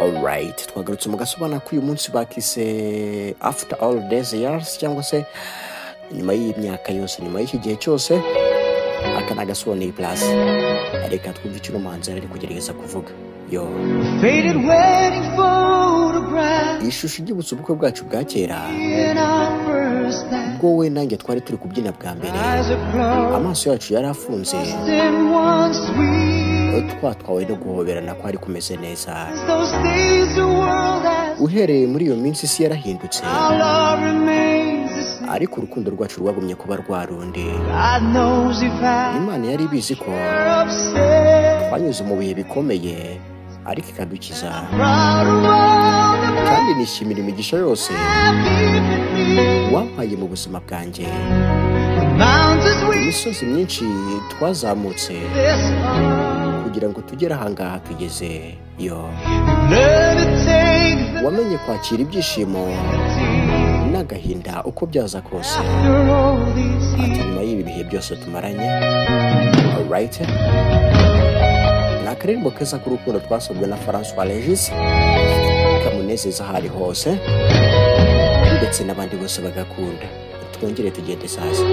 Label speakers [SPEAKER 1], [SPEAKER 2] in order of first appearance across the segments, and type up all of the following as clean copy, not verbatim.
[SPEAKER 1] Alright, twagarutse mu gasobana ko uyu munsi bakise after all these years cyangwa se nyuma y'imyaka yose, nyuma y'iki gihe cyose. Aka nagasobaneye plus reka twumve icyo umuhanzi ari kugerageza kuvuga. Yo
[SPEAKER 2] Faded wedding photograph
[SPEAKER 1] ishusho y'ibutso ubukwe bwacu bwa kera,
[SPEAKER 2] in our first night.
[SPEAKER 1] ubwo we nanjye twari turi kubyina bwa mbere,
[SPEAKER 2] Eyes across
[SPEAKER 1] amaso yacu yari afunze,
[SPEAKER 2] in one sweet.
[SPEAKER 1] twatwawe no guhoberana kwari kumeze neza.
[SPEAKER 2] Those days the world has
[SPEAKER 1] Uhereye muri iyo minsi isi yarahindutse,
[SPEAKER 2] our love remains the same.
[SPEAKER 1] ariko urukundo rwacu rwagumye kuba rwa rundi.
[SPEAKER 2] God knows if I
[SPEAKER 1] Imana yari ibizi ko
[SPEAKER 2] were upset.
[SPEAKER 1] twanyuze mu bihe bikomeye, ariko ikadukiza.
[SPEAKER 2] Proud of all the
[SPEAKER 1] Kandi nishimira imigisha yose
[SPEAKER 2] have given me.
[SPEAKER 1] wampaye mu buzima bwanjye.
[SPEAKER 2] Mountains we
[SPEAKER 1] Imisozi myinshi twazamutse
[SPEAKER 2] this far.
[SPEAKER 1] kugira ngo tugere ahangaha tugeze. Yo
[SPEAKER 2] Never take the
[SPEAKER 1] wamenye kwakira ibyishimo n'agahinda uko byaza kose.
[SPEAKER 2] after all these
[SPEAKER 1] Ati
[SPEAKER 2] years.
[SPEAKER 1] nyuma y'ibi bihe byose tumaranye. Alright, ni akaririmbo keza k'urukundo twasobwe na François Regis, kamunezeza aho ari hose ndetse n'abandi bose bagakunda. Twongere tugende sasa.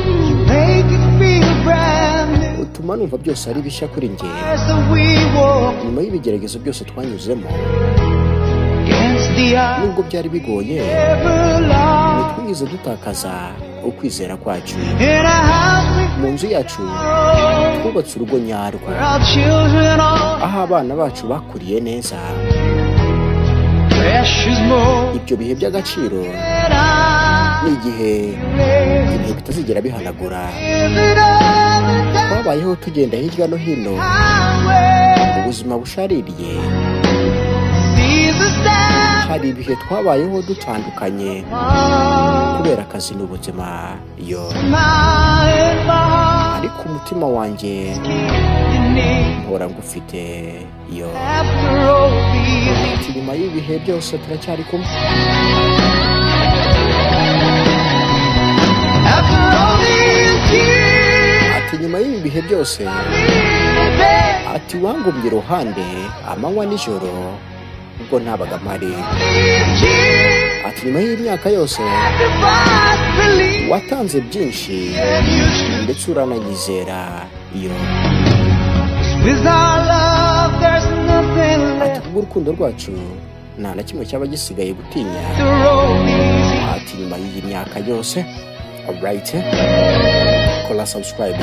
[SPEAKER 2] Make it feel brand new
[SPEAKER 1] Utuma numva byose ari bishya kuri njye.
[SPEAKER 2] as we walk
[SPEAKER 1] Nyuma y'ibigeragezo byose twanyuzemo,
[SPEAKER 2] against the eye.
[SPEAKER 1] nubwo byari bigoye,
[SPEAKER 2] Ever long
[SPEAKER 1] ntitwigeze dutakaza ukwizera kwacu.
[SPEAKER 2] in a house we
[SPEAKER 1] Mu nzu yacu
[SPEAKER 2] grow,
[SPEAKER 1] twubatse urugo nyarwo,
[SPEAKER 2] where our children are
[SPEAKER 1] aho abana bacu bakuriye neza.
[SPEAKER 2] precious more
[SPEAKER 1] Ibyo bihe by'agaciro
[SPEAKER 2] than I
[SPEAKER 1] ni igihe
[SPEAKER 2] raise.
[SPEAKER 1] bitazigera bihanagura.
[SPEAKER 2] Give it all the time
[SPEAKER 1] Twabayeho tugenda hirya no hino
[SPEAKER 2] away.
[SPEAKER 1] ubuzima bushaririye.
[SPEAKER 2] Sees the stand
[SPEAKER 1] Hari ibihe twabayeho dutandukanye
[SPEAKER 2] on
[SPEAKER 1] kubera akazi n'ubuzima. Yo
[SPEAKER 2] my heart.
[SPEAKER 1] ariko umutima wanjye
[SPEAKER 2] You need
[SPEAKER 1] mpora ngufite. Yo
[SPEAKER 2] after all these
[SPEAKER 1] ati nyuma y'ibihe byose turacyari kumwe.
[SPEAKER 2] after all these years.
[SPEAKER 1] Ati nyuma y'ibi bihe byose,
[SPEAKER 2] Baby,
[SPEAKER 1] ati wangumye iruhande amanywa nijoro ubwo ntabaga mpari.
[SPEAKER 2] these years.
[SPEAKER 1] Ati nyuma y'imyaka yose
[SPEAKER 2] Sacrifice, believe
[SPEAKER 1] watanze byinshi
[SPEAKER 2] and you should.
[SPEAKER 1] ndetse urananyizera. Iyo
[SPEAKER 2] With our love, there's nothing
[SPEAKER 1] ati
[SPEAKER 2] left
[SPEAKER 1] kubw'urukundo rwacu nta na kimwe cyaba gisigaye gutinya.
[SPEAKER 2] after all these years.
[SPEAKER 1] Ati nyuma y'iyi myaka yose. Alright, kola subscribe.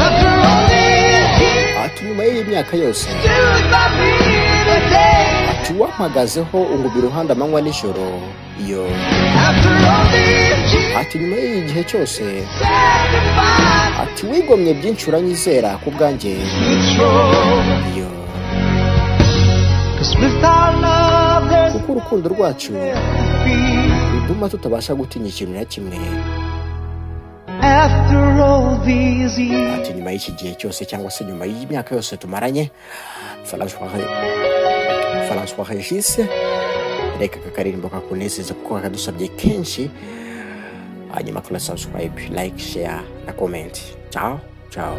[SPEAKER 2] After all these years,
[SPEAKER 1] Ati nyuma y'iyi myaka yose,
[SPEAKER 2] stood by me today.
[SPEAKER 1] ati wampagazeho unguma iruhande amanywa nijoro. Iyo
[SPEAKER 2] After all these years,
[SPEAKER 1] ati nyuma y'iyi gihe cyose,
[SPEAKER 2] sacrifice,
[SPEAKER 1] ati wigomye byinshi uranyizera ku bwanjye.
[SPEAKER 2] control.
[SPEAKER 1] Iyo
[SPEAKER 2] 'Cause with our love, there's
[SPEAKER 1] kuko urukundo rwacu
[SPEAKER 2] peace.
[SPEAKER 1] rutuma tutabasha gutinya ikintu na kimwe.
[SPEAKER 2] After all these years,
[SPEAKER 1] Ati nyuma y'iki gihe cyose cyangwa se nyuma y'imyaka yose tumaranye, François Regis, reka aka karirimbo kakunezeza kuko kakadusabye kenshi. Hanyuma kora subscribe, like, share na comment. Ciao, ciao.